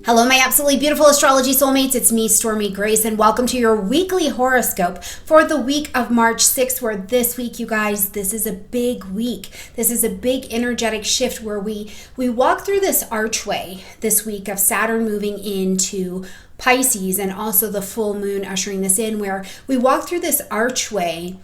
Hello, my absolutely beautiful astrology soulmates. It's me, Stormie Grace, and welcome to your weekly horoscope for the week of March 6th, where this week, you guys, this is a big week. This is a big energetic shift where we walk through this archway this week of Saturn moving into Pisces and also the full moon ushering this in, where we walk through this archway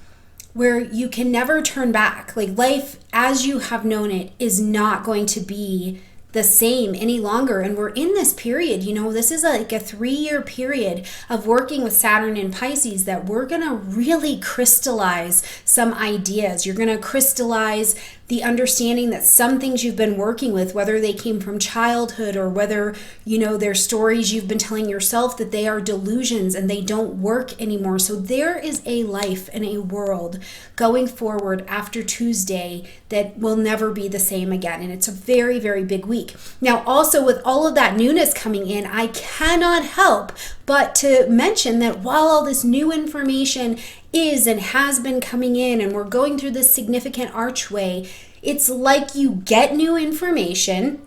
where you can never turn back. Like, life as you have known it is not going to be the same any longer. And we're in this period, this is like a 3-year period of working with Saturn in Pisces that we're going to really crystallize some ideas. You're going to crystallize the understanding that some things you've been working with, whether they came from childhood or whether, they're stories you've been telling yourself, that they are delusions and they don't work anymore. So there is a life and a world going forward after Tuesday that will never be the same again. And it's a very, very big week. Now, also with all of that newness coming in, I cannot help but to mention that while all this new information is and has been coming in and we're going through this significant archway, it's like you get new information.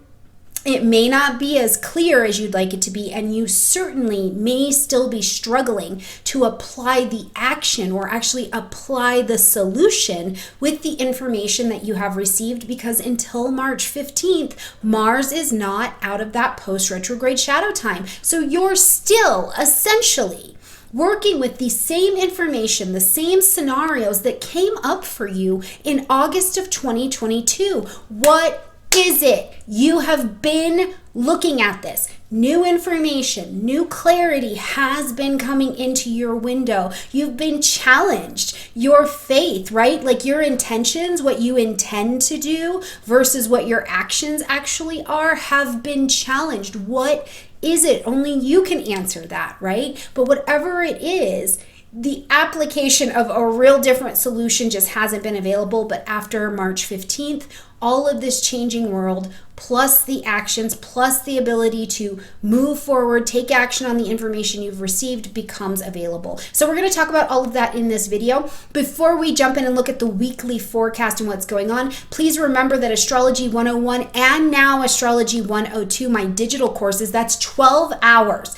It may not be as clear as you'd like it to be, and you certainly may still be struggling to apply the action or actually apply the solution with the information that you have received, because until March 15th, Mars is not out of that post-retrograde shadow time. So you're still essentially working with the same information, the same scenarios that came up for you in August of 2022. What is it? You have been looking at this. New information, new clarity has been coming into your window. You've been challenged. Your faith, right? Like your intentions, what you intend to do versus what your actions actually are, have been challenged. What is it? Only you can answer that, right? But whatever it is, the application of a real different solution just hasn't been available. But after March 15th, all of this changing world, plus the actions, plus the ability to move forward, take action on the information you've received, becomes available. So we're going to talk about all of that in this video. Before we jump in and look at the weekly forecast and what's going on, please remember that Astrology 101 and now Astrology 102, my digital courses, that's 12 hours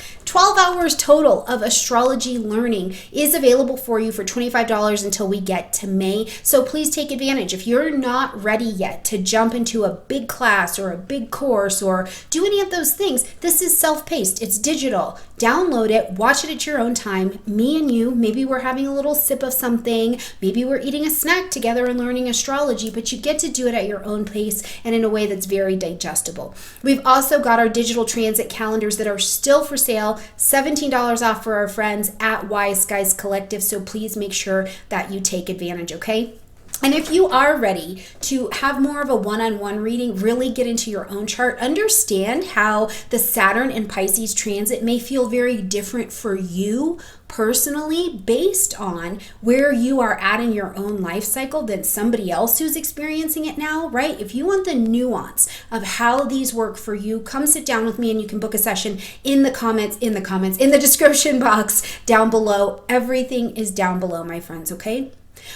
total of astrology learning, is available for you for $25 until we get to May. So please take advantage. If you're not ready yet to jump into a big class or a big course or do any of those things, this is self-paced. It's digital. Download it, watch it at your own time. Me and you, maybe we're having a little sip of something, maybe we're eating a snack together and learning astrology, but you get to do it at your own pace and in a way that's very digestible. We've also got our digital transit calendars that are still for sale, $17 off for our friends at Wise Skies Collective. So please make sure that you take advantage, okay? And if you are ready to have more of a one-on-one reading, really get into your own chart, understand how the Saturn and Pisces transit may feel very different for you personally based on where you are at in your own life cycle than somebody else who's experiencing it now, right? If you want the nuance of how these work for you, come sit down with me and you can book a session in the description box down below. Everything is down below, my friends, okay?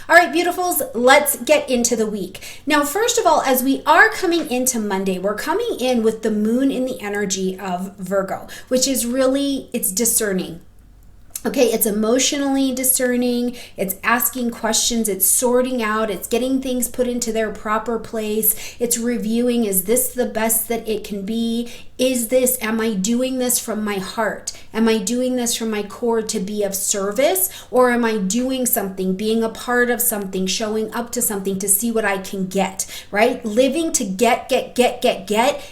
All right, beautifuls, let's get into the week. Now, first of all, as we are coming into Monday, we're coming in with the moon in the energy of Virgo, which is really, it's discerning. Okay, it's emotionally discerning, it's asking questions, it's sorting out, it's getting things put into their proper place, it's reviewing, is this the best that it can be? Am I doing this from my heart? Am I doing this from my core to be of service? Or am I doing something, being a part of something, showing up to something to see what I can get, right? Living to get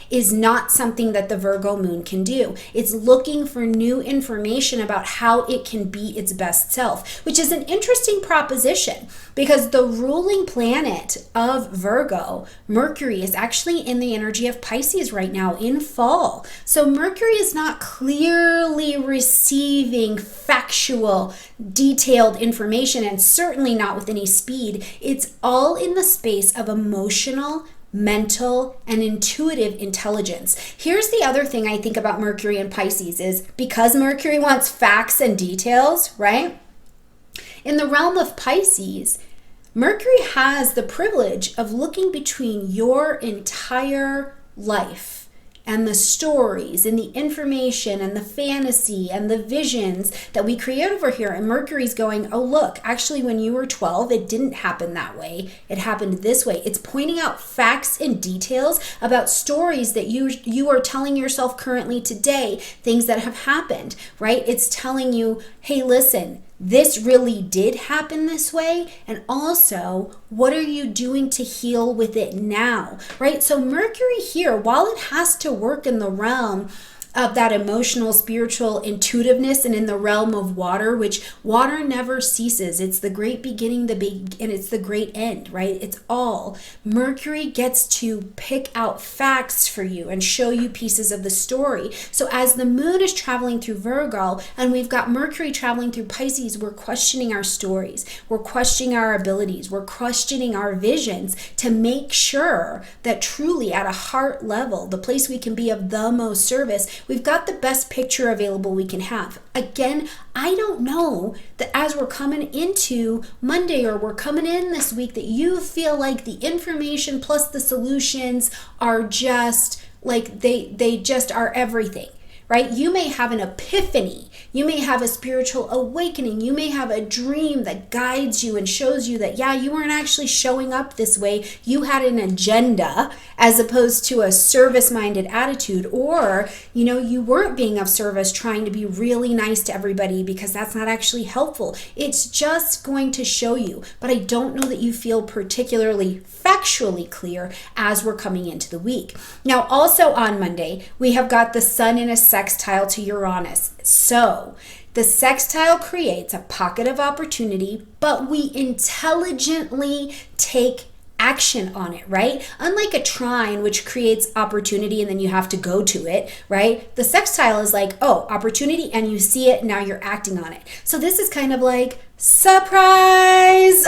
is not something that the Virgo moon can do. It's looking for new information about how it can be its best self, which is an interesting proposition because the ruling planet of Virgo, Mercury, is actually in the energy of Pisces right now in fall. So Mercury is not clearly receiving factual, detailed information, and certainly not with any speed. It's all in the space of emotional, mental, and intuitive intelligence. Here's the other thing I think about Mercury and Pisces is because Mercury wants facts and details, right? In the realm of Pisces, Mercury has the privilege of looking between your entire life and the stories and the information and the fantasy and the visions that we create over here. And Mercury's going, oh, look, actually, when you were 12, it didn't happen that way. It happened this way. It's pointing out facts and details about stories that you are telling yourself currently today, things that have happened, right? It's telling you, hey, listen, this really did happen this way. And also, what are you doing to heal with it now, right? So Mercury here, while it has to work in the realm of that emotional, spiritual intuitiveness and in the realm of water, which water never ceases. It's the great beginning, and it's the great end, right? It's all. Mercury gets to pick out facts for you and show you pieces of the story. So as the moon is traveling through Virgo and we've got Mercury traveling through Pisces, we're questioning our stories. We're questioning our abilities. We're questioning our visions to make sure that truly at a heart level, the place we can be of the most service, we've got the best picture available we can have. Again, I don't know that as we're coming into Monday or we're coming in this week that you feel like the information plus the solutions are just like they just are everything, right? You may have an epiphany. You may have a spiritual awakening. You may have a dream that guides you and shows you that, yeah, you weren't actually showing up this way. You had an agenda as opposed to a service-minded attitude, or, you weren't being of service trying to be really nice to everybody because that's not actually helpful. It's just going to show you, but I don't know that you feel particularly factually clear as we're coming into the week. Now, also on Monday, we have got the sun in a sextile to Uranus. So the sextile creates a pocket of opportunity, but we intelligently take action on it, right? Unlike a trine, which creates opportunity and then you have to go to it, right? The sextile is like, oh, opportunity, and you see it, now you're acting on it. So this is kind of like, surprise!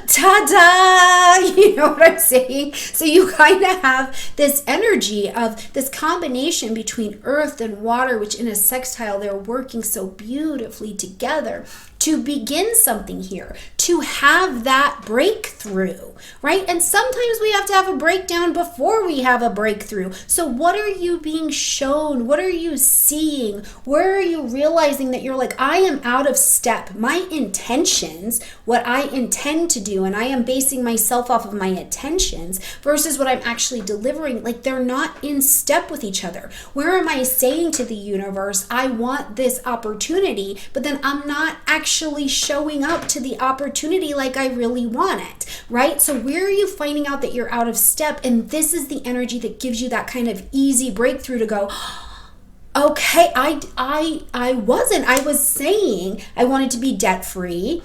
Ta-da! You know what I'm saying? So you kind of have this energy of this combination between earth and water, which in a sextile, they're working so beautifully together to begin something here, to have that breakthrough, right? And sometimes we have to have a breakdown before we have a breakthrough. So what are you being shown? What are you seeing? Where are you realizing that you're like, I am out of step. My intentions, what I intend to do, and I am basing myself off of my intentions versus what I'm actually delivering, like they're not in step with each other. Where am I saying to the universe, I want this opportunity, but then I'm not actually showing up to the opportunity like I really want it, right? So where are you finding out that you're out of step? And this is the energy that gives you that kind of easy breakthrough to go, okay, I was saying I wanted to be debt free,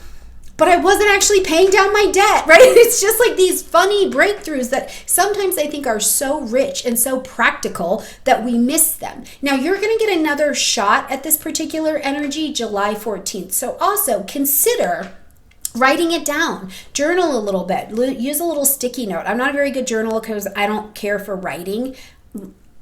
but I wasn't actually paying down my debt, right? It's just like these funny breakthroughs that sometimes I think are so rich and so practical that we miss them. Now, you're going to get another shot at this particular energy July 14th. So also consider writing it down, journal a little bit, use a little sticky note. I'm not a very good journaler because I don't care for writing.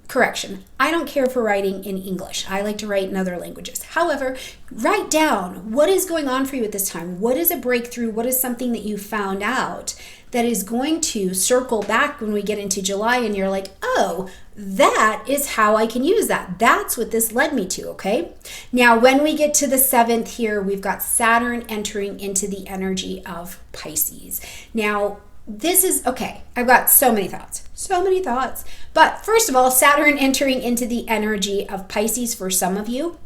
Correction, I don't care for writing in English. I like to write in other languages. However, write down what is going on for you at this time. What is a breakthrough? What is something that you found out that is going to circle back when we get into July and you're like, oh, that is how I can use that. That's what this led me to, okay? Now, when we get to the 7th here, we've got Saturn entering into the energy of Pisces. Now, this is, okay, I've got so many thoughts. But first of all, Saturn entering into the energy of Pisces for some of you.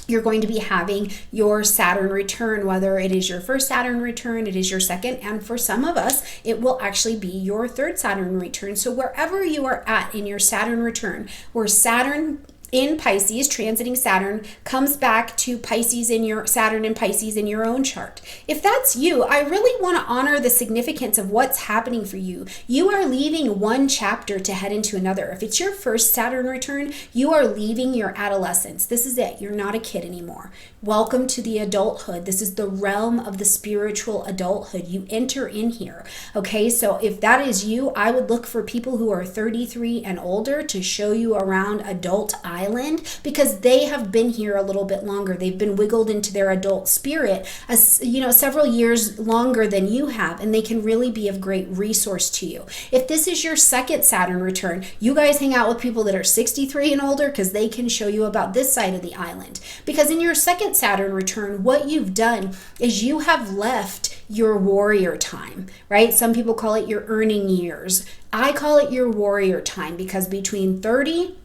You're going to be having your Saturn return, whether it is your first Saturn return, it is your second, and for some of us, it will actually be your third Saturn return. So wherever you are at in your Saturn return, where Saturn in Pisces, transiting Saturn, comes back to Pisces in your Saturn and Pisces in your own chart. If that's you, I really want to honor the significance of what's happening for you. You are leaving one chapter to head into another. If it's your first Saturn return, you are leaving your adolescence. This is it. You're not a kid anymore. Welcome to the adulthood. This is the realm of the spiritual adulthood. You enter in here. Okay, so if that is you, I would look for people who are 33 and older to show you around adult island because they have been here a little bit longer. They've been wiggled into their adult spirit as, several years longer than you have, and they can really be of great resource to you. If this is your second Saturn return, you guys hang out with people that are 63 and older because they can show you about this side of the island. Because in your second Saturn return, what you've done is you have left your warrior time, right? Some people call it your earning years. I call it your warrior time because between 30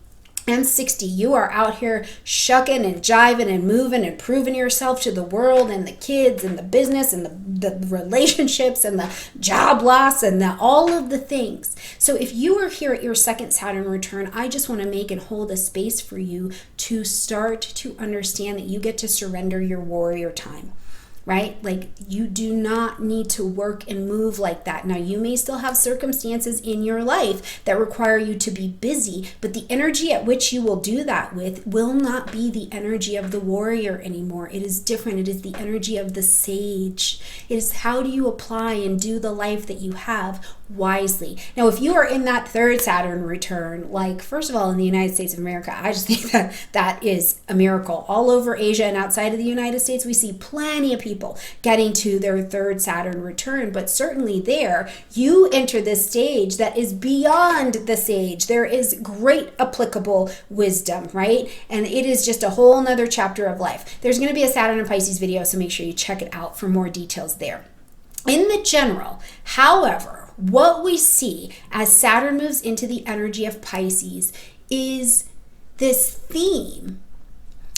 and 60, you are out here shucking and jiving and moving and proving yourself to the world and the kids and the business and the relationships and the job loss and all of the things. So if you are here at your second Saturn return, I just want to make and hold a space for you to start to understand that you get to surrender your warrior time. Right? Like, you do not need to work and move like that. Now, you may still have circumstances in your life that require you to be busy, but the energy at which you will do that with will not be the energy of the warrior anymore. It is different. It is the energy of the sage. It is how do you apply and do the life that you have wisely. Now, if you are in that third Saturn return, like, first of all, in the United States of America, I just think that is a miracle. All over Asia and outside of the United States, we see plenty of people getting to their third Saturn return, but certainly there, you enter this stage that is beyond the sage. There is great applicable wisdom, right? And it is just a whole nother chapter of life. There's going to be a Saturn and Pisces video, so make sure you check it out for more details there. In the general, however, what we see as Saturn moves into the energy of Pisces is this theme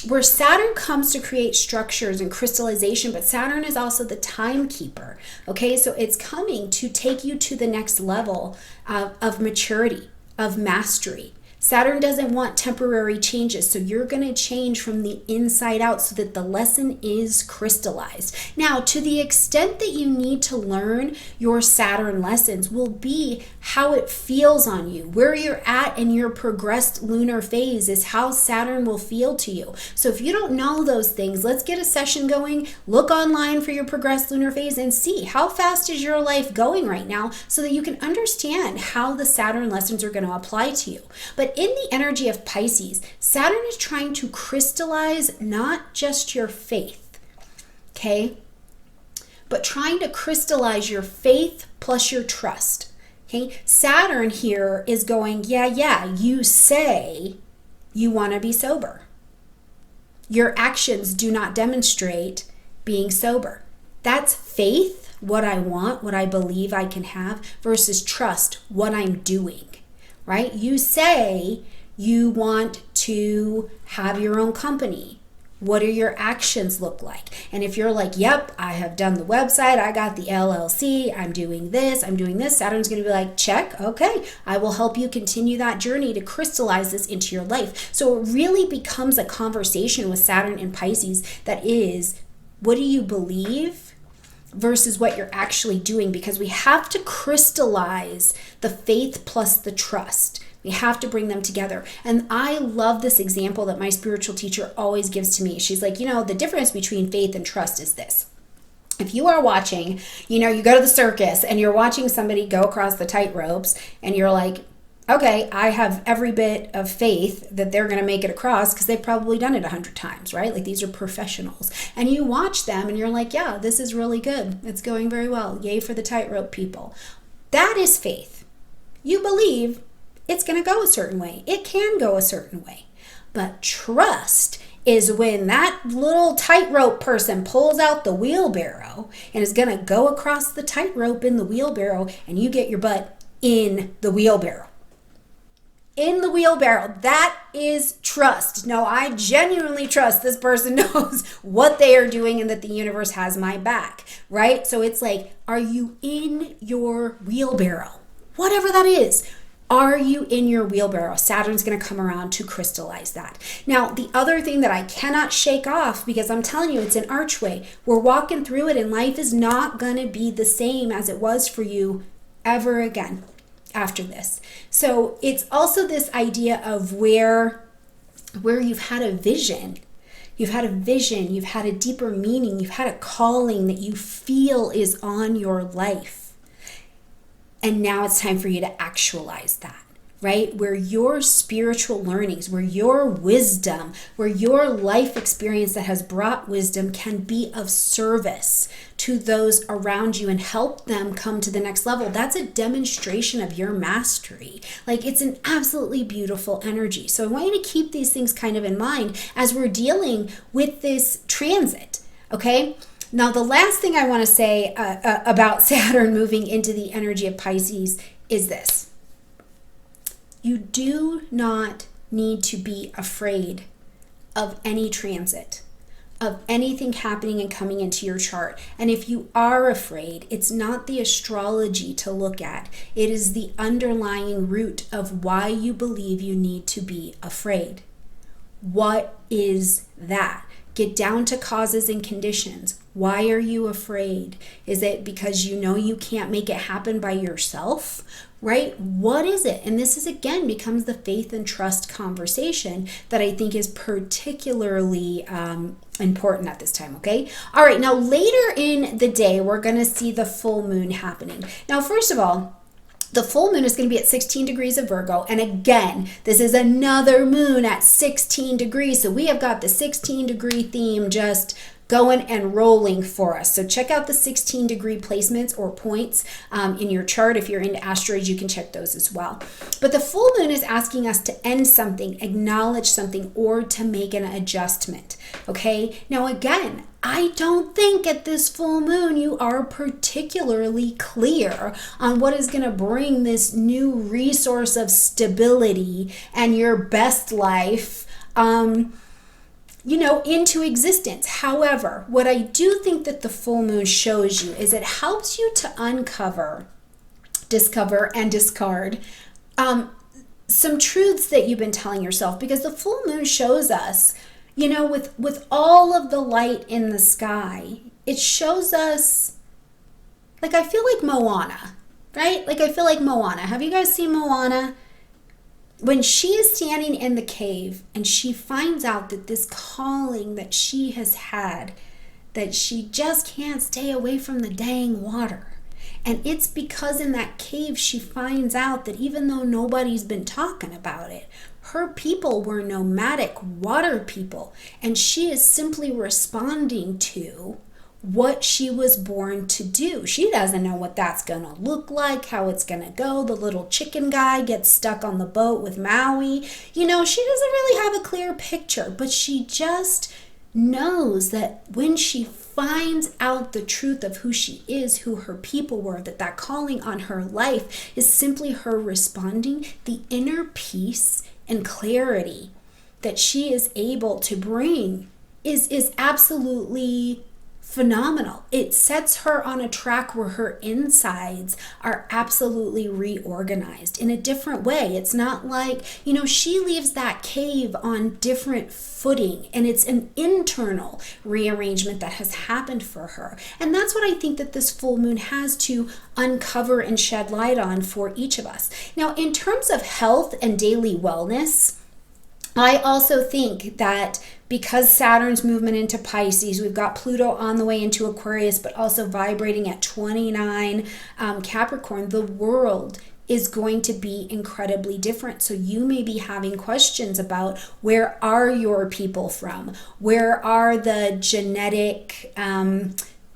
where Saturn comes to create structures and crystallization, but Saturn is also the timekeeper. Okay, so it's coming to take you to the next level of maturity, of mastery. Saturn doesn't want temporary changes, so you're going to change from the inside out so that the lesson is crystallized. Now, to the extent that you need to learn your Saturn lessons will be how it feels on you. Where you're at in your progressed lunar phase is how Saturn will feel to you. So if you don't know those things, let's get a session going. Look online for your progressed lunar phase and see how fast is your life going right now so that you can understand how the Saturn lessons are going to apply to you. But in the energy of Pisces, Saturn is trying to crystallize not just your faith, okay, but trying to crystallize your faith plus your trust. Okay, Saturn here is going, yeah, you say you want to be sober. Your actions do not demonstrate being sober. That's faith, what I want, what I believe I can have, versus trust, what I'm doing. Right? You say you want to have your own company. What do your actions look like? And if you're like, yep, I have done the website, I got the LLC, I'm doing this, Saturn's going to be like, check, okay, I will help you continue that journey to crystallize this into your life. So it really becomes a conversation with Saturn and Pisces that is, what do you believe versus what you're actually doing? Because we have to crystallize the faith plus the trust. We have to bring them together. And I love this example that my spiritual teacher always gives to me. She's like, the difference between faith and trust is this. If you are watching, you go to the circus and you're watching somebody go across the tight ropes and you're like, okay, I have every bit of faith that they're going to make it across because they've probably done it 100 times, right? Like, these are professionals. And you watch them and you're like, yeah, this is really good. It's going very well. Yay for the tightrope people. That is faith. You believe it's going to go a certain way. It can go a certain way. But trust is when that little tightrope person pulls out the wheelbarrow and is going to go across the tightrope in the wheelbarrow and you get your butt in the wheelbarrow. In the wheelbarrow. That is trust. No, I genuinely trust this person knows what they are doing and that the universe has my back, right? So it's like, are you in your wheelbarrow? Whatever that is. Are you in your wheelbarrow? Saturn's going to come around to crystallize that. Now, the other thing that I cannot shake off, because I'm telling you, it's an archway. We're walking through it and life is not going to be the same as it was for you ever again after this. So it's also this idea of where you've had a vision. You've had a vision, you've had a deeper meaning, you've had a calling that you feel is on your life. And now it's time for you to actualize that right? Where your spiritual learnings, where your wisdom, where your life experience that has brought wisdom can be of service to those around you and help them come to the next level. That's a demonstration of your mastery. Like, it's an absolutely beautiful energy. So I want you to keep these things kind of in mind as we're dealing with this transit, okay? Now, the last thing I want to say about Saturn moving into the energy of Pisces is this. You do not need to be afraid of any transit, of anything happening and coming into your chart. And if you are afraid, it's not the astrology to look at. It is the underlying root of why you believe you need to be afraid. What is that? Get down to causes and conditions. Why are you afraid? Is it because you know you can't make it happen by yourself? Right? What is it? And this is, again, becomes the faith and trust conversation that I think is particularly important at this time, okay? All right, now later in the day, we're going to see the full moon happening. Now, first of all, the full moon is going to be at 16 degrees of Virgo. And again, this is another moon at 16 degrees. So we have got the 16-degree theme just going and rolling for us. So check out the 16-degree placements or points in your chart. If you're into asteroids, you can check those as well. But the full moon is asking us to end something, acknowledge something, or to make an adjustment. Okay? Now again, I don't think at this full moon you are particularly clear on what is going to bring this new resource of stability and your best life into existence. However, what I do think that the full moon shows you is it helps you to uncover, discover, and discard some truths that you've been telling yourself, because the full moon shows us, with all of the light in the sky, it shows us, like, I feel like Moana, right? Like, I feel like Moana. Have you guys seen Moana? When she is standing in the cave and she finds out that this calling that she has had, that she just can't stay away from the dang water. And it's because in that cave she finds out that even though nobody's been talking about it, her people were nomadic water people. And she is simply responding to what she was born to do. She doesn't know what that's going to look like, how it's going to go. The little chicken guy gets stuck on the boat with Maui. She doesn't really have a clear picture, but she just knows that when she finds out the truth of who she is, who her people were, that calling on her life is simply her responding, the inner peace and clarity that she is able to bring is absolutely phenomenal. It sets her on a track where her insides are absolutely reorganized in a different way. It's not like, she leaves that cave on different footing, and it's an internal rearrangement that has happened for her. And that's what I think that this full moon has to uncover and shed light on for each of us. Now, in terms of health and daily wellness, I also think that because Saturn's movement into Pisces, we've got Pluto on the way into Aquarius, but also vibrating at 29 Capricorn, the world is going to be incredibly different. So you may be having questions about, where are your people from? Where are the genetic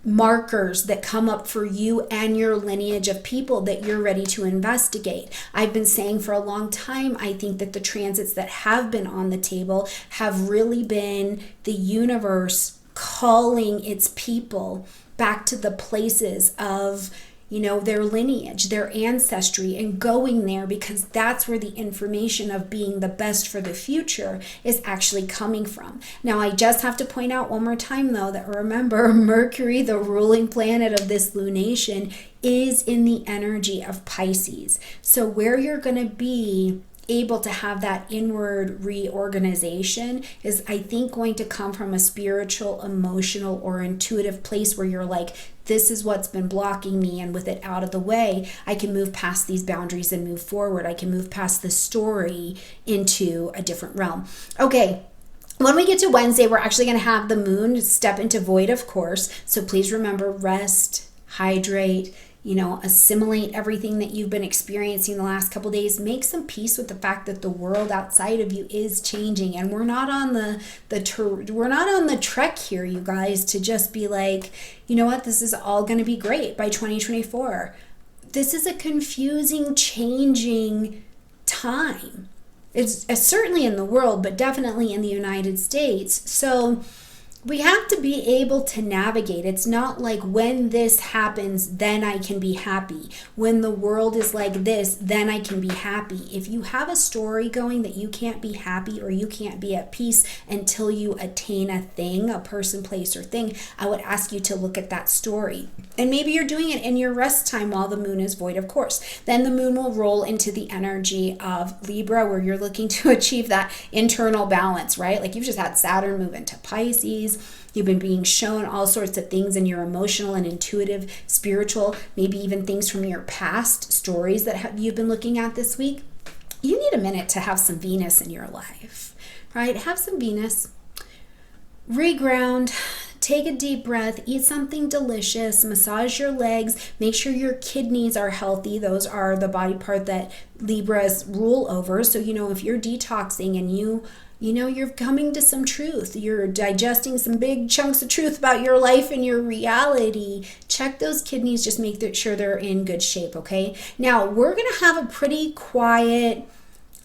markers that come up for you and your lineage of people that you're ready to investigate? I've been saying for a long time, I think that the transits that have been on the table have really been the universe calling its people back to the places of their lineage, their ancestry, and going there, because that's where the information of being the best for the future is actually coming from. Now, I just have to point out one more time, though, that remember, Mercury, the ruling planet of this lunation, is in the energy of Pisces. So where you're going to be able to have that inward reorganization is, I think, going to come from a spiritual, emotional, or intuitive place where you're like, this is what's been blocking me, and with it out of the way, I can move past these boundaries and move forward. I can move past the story into a different realm. Okay. When we get to Wednesday, we're actually going to have the moon step into void, of course. So please remember, rest, hydrate, assimilate everything that you've been experiencing the last couple days. Make some peace with the fact that the world outside of you is changing, and we're not on the trek here, you guys, to just be like, you know what, this is all going to be great by 2024. This is a confusing, changing time. It's certainly in the world, but definitely in the United States. So we have to be able to navigate. It's not like when this happens, then I can be happy. When the world is like this, then I can be happy. If you have a story going that you can't be happy or you can't be at peace until you attain a thing, a person, place, or thing, I would ask you to look at that story. And maybe you're doing it in your rest time while the moon is void, of course. Then the moon will roll into the energy of Libra, where you're looking to achieve that internal balance, right? Like you've just had Saturn move into Pisces. You've been being shown all sorts of things in your emotional and intuitive, spiritual, maybe even things from your past stories that you've been looking at this week. You need a minute to have some Venus in your life, right? Have some Venus. Reground. Take a deep breath, eat something delicious, massage your legs, make sure your kidneys are healthy. Those are the body part that Libras rule over. So, if you're detoxing and you're coming to some truth, you're digesting some big chunks of truth about your life and your reality, check those kidneys, just make sure they're in good shape, okay? Now, we're going to have a pretty quiet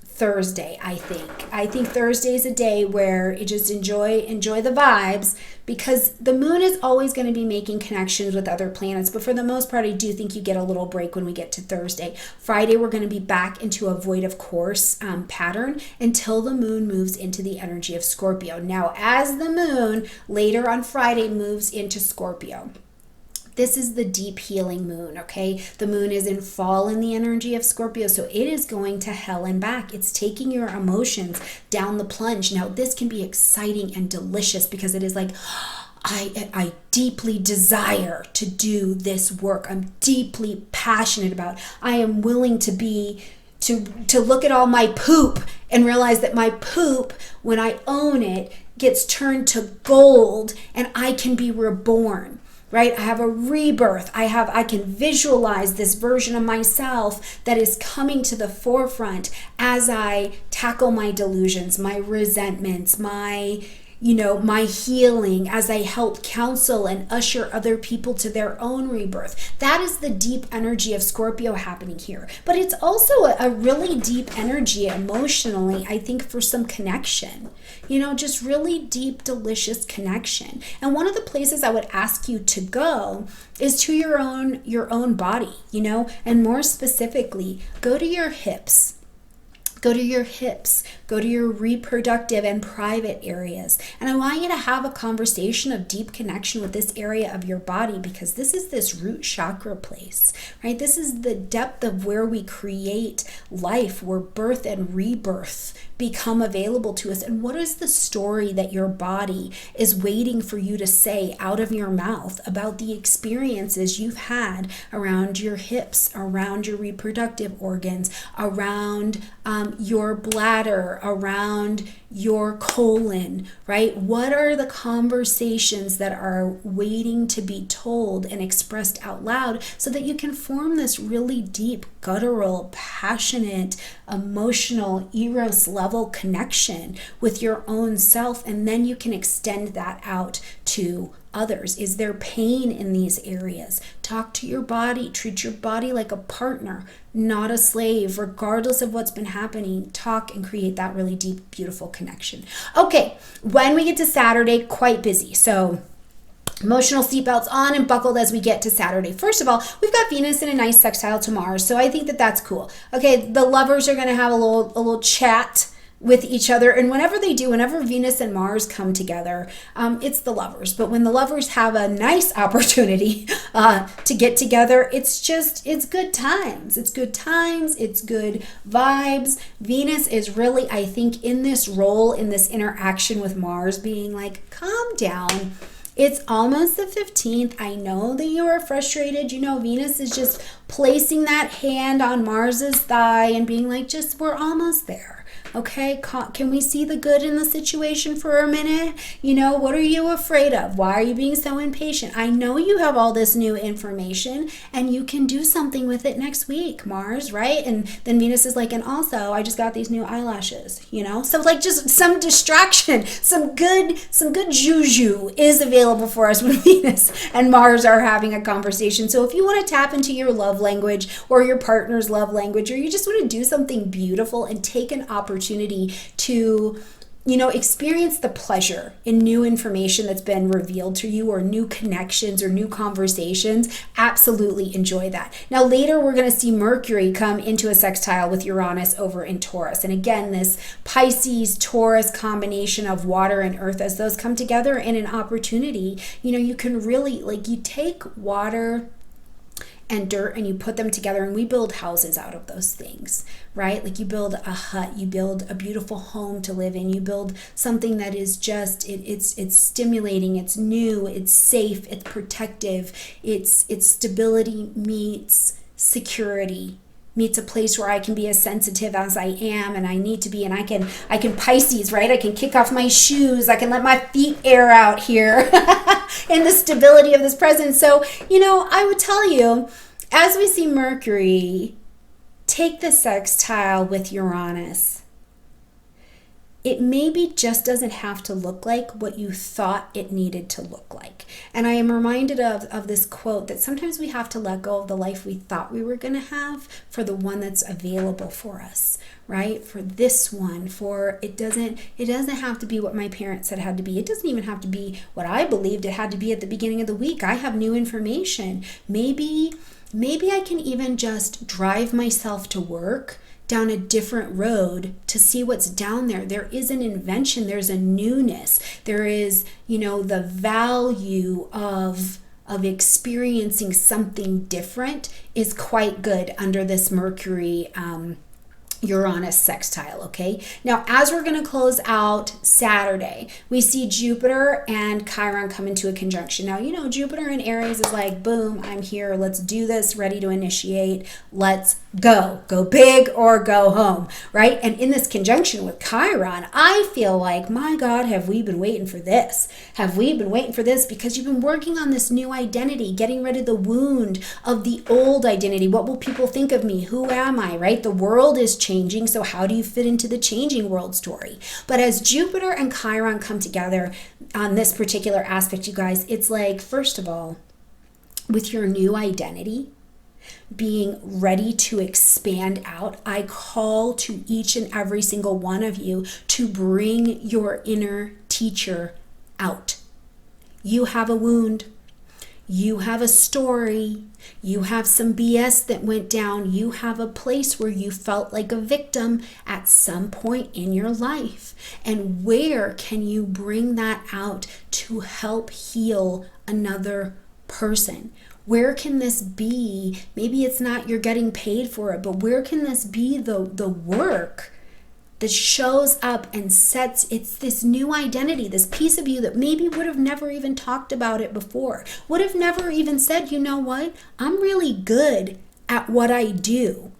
Thursday, I think. I think Thursday is a day where you just enjoy the vibes, because the moon is always going to be making connections with other planets. But for the most part, I do think you get a little break when we get to Thursday. Friday, we're going to be back into a void of course pattern until the moon moves into the energy of Scorpio. Now, as the moon later on Friday moves into Scorpio, this is the deep healing moon, okay? The moon is in fall in the energy of Scorpio, so it is going to hell and back. It's taking your emotions down the plunge. Now, this can be exciting and delicious because it is like, I deeply desire to do this work. I'm deeply passionate about it. I am willing to look at all my poop and realize that my poop, when I own it, gets turned to gold and I can be reborn. Right? I have a rebirth. I can visualize this version of myself that is coming to the forefront as I tackle my delusions, my resentments, my healing, as I help counsel and usher other people to their own rebirth. That is the deep energy of Scorpio happening here. But it's also a really deep energy emotionally, I think, for some connection. Just really deep, delicious connection. And one of the places I would ask you to go is to your own body, and more specifically, go to your hips. Go to your hips, go to your reproductive and private areas. And I want you to have a conversation of deep connection with this area of your body, because this is this root chakra place, right? This is the depth of where we create life, where birth and rebirth become available to us. And what is the story that your body is waiting for you to say out of your mouth about the experiences you've had around your hips, around your reproductive organs, around your bladder, around your colon, right? What are the conversations that are waiting to be told and expressed out loud so that you can form this really deep, guttural, passionate, emotional, eros level connection with your own self, and then you can extend that out to others. Is there pain in these areas? Talk to your body. Treat your body like a partner, not a slave, regardless of what's been happening. Talk and create that really deep, beautiful connection. Okay, when we get to Saturday, quite busy. So emotional seatbelts on and buckled as we get to Saturday. First of all, we've got Venus in a nice sextile to Mars, so I think that that's cool. Okay, the lovers are going to have a little chat with each other, and whenever Venus and Mars come together, it's the lovers. But when the lovers have a nice opportunity to get together, it's good times. It's good times. It's good vibes. Venus is really, I think, in this role, in this interaction with Mars, being like, calm down. It's almost the 15th. I know that you are frustrated. You know, Venus is just placing that hand on Mars's thigh and being like, just, we're almost there. Okay, can we see the good in the situation for a minute? You know, what are you afraid of? Why are you being so impatient? I know you have all this new information and you can do something with it next week, Mars, right? And then Venus is like, and also I just got these new eyelashes, you know? So like just some distraction, some good juju is available for us when Venus and Mars are having a conversation. So if you want to tap into your love language or your partner's love language, or you just want to do something beautiful and take an opportunity to, you know, experience the pleasure in new information that's been revealed to you, or new connections or new conversations, absolutely enjoy that. Now later we're going to see Mercury come into a sextile with Uranus over in Taurus. And again, this Pisces Taurus combination of water and earth, as those come together in an opportunity, you know, you can really, like, you take water and dirt and you put them together, and we build houses out of those things, right? Like you build a hut, you build a beautiful home to live in, you build something that is just, it's stimulating, it's new, it's safe, it's protective, it's stability meets security, meets a place where I can be as sensitive as I am and I need to be, and I can Pisces, right? I can kick off my shoes, I can let my feet air out here in the stability of this presence. So, you know, I would tell you, as we see Mercury take the sextile with Uranus, it maybe just doesn't have to look like what you thought it needed to look like. And I am reminded of this quote that sometimes we have to let go of the life we thought we were going to have for the one that's available for us, right? For this one, for it doesn't have to be what my parents said it had to be. It doesn't even have to be what I believed it had to be at the beginning of the week. I have new information. Maybe I can even just drive myself to work down a different road to see what's down there. There is an invention, there's a newness, there is, you know, the value of experiencing something different is quite good under this Mercury Uranus sextile, okay? Now, as we're going to close out Saturday, we see Jupiter and Chiron come into a conjunction. Now, you know, Jupiter in Aries is like, boom, I'm here, let's do this, ready to initiate, let's go big or go home, right? And in this conjunction with Chiron, I feel like, my God, have we been waiting for this? Have we been waiting for this? Because you've been working on this new identity, getting rid of the wound of the old identity. What will people think of me? Who am I, right? The world is changing, so how do you fit into the changing world story? But as Jupiter and Chiron come together on this particular aspect, you guys, it's like, first of all, with your new identity, being ready to expand out, I call to each and every single one of you to bring your inner teacher out. You have a wound. You have a story. You have some BS that went down. You have a place where you felt like a victim at some point in your life. And where can you bring that out to help heal another person? Where can this be? Maybe it's not you're getting paid for it, but where can this be the work that shows up and sets, it's this new identity, this piece of you that maybe would have never even talked about it before, would have never even said, you know what, I'm really good at what I do.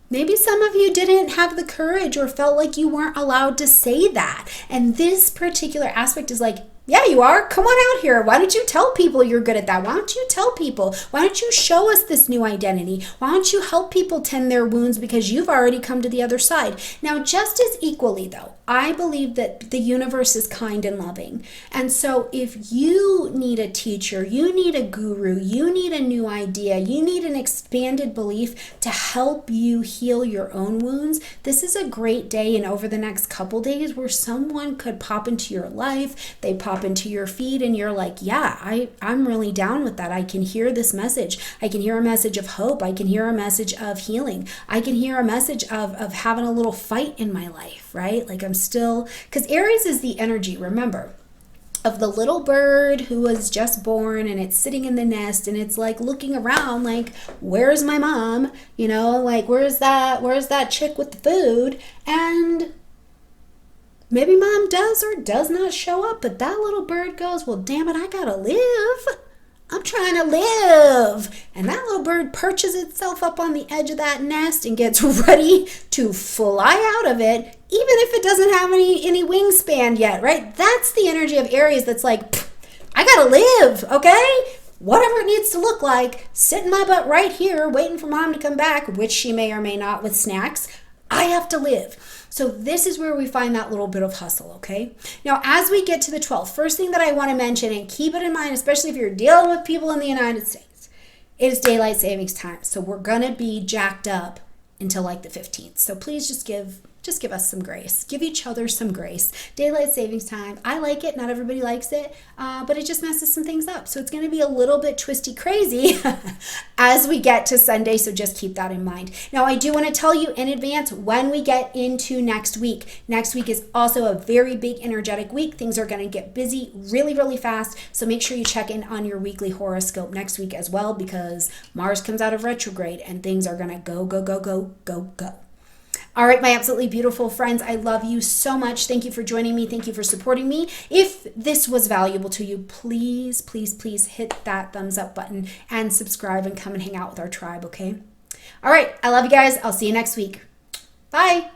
Maybe some of you didn't have the courage or felt like you weren't allowed to say that. And this particular aspect is like, yeah, you are. Come on out here. Why don't you tell people you're good at that? Why don't you tell people? Why don't you show us this new identity? Why don't you help people tend their wounds because you've already come to the other side? Now, just as equally, though, I believe that the universe is kind and loving. And so if you need a teacher, you need a guru, you need a new idea, you need an expanded belief to help you heal your own wounds, this is a great day and over the next couple days where someone could pop into your life, they pop into your feed and you're like, yeah, I'm really down with that. I can hear this message. I can hear a message of hope. I can hear a message of healing. I can hear a message of having a little fight in my life, right? Like I'm still, because Aries is the energy, remember, of the little bird who was just born and it's sitting in the nest and it's like looking around like, where's my mom? You know, like, where's that chick with the food? And Maybe mom does or does not show up, but that little bird goes, well, damn it, I gotta live. I'm trying to live. And that little bird perches itself up on the edge of that nest and gets ready to fly out of it, even if it doesn't have any wingspan yet, right? That's the energy of Aries that's like, I gotta live, okay? Whatever it needs to look like, sitting my butt right here waiting for mom to come back, which she may or may not with snacks. I have to live. So this is where we find that little bit of hustle, okay? Now, as we get to the 12th, first thing that I want to mention, and keep it in mind, especially if you're dealing with people in the United States, is daylight savings time. So we're going to be jacked up until like the 15th. So please just give us some grace. Give each other some grace. Daylight savings time, I like it. Not everybody likes it, but it just messes some things up. So it's going to be a little bit twisty crazy as we get to Sunday. So just keep that in mind. Now, I do want to tell you in advance when we get into next week. Next week is also a very big energetic week. Things are going to get busy really, really fast. So make sure you check in on your weekly horoscope next week as well, because Mars comes out of retrograde and things are going to go, go, go, go, go, go. All right, my absolutely beautiful friends, I love you so much. Thank you for joining me. Thank you for supporting me. If this was valuable to you, please, please, please hit that thumbs up button and subscribe and come and hang out with our tribe, okay? All right, I love you guys. I'll see you next week. Bye.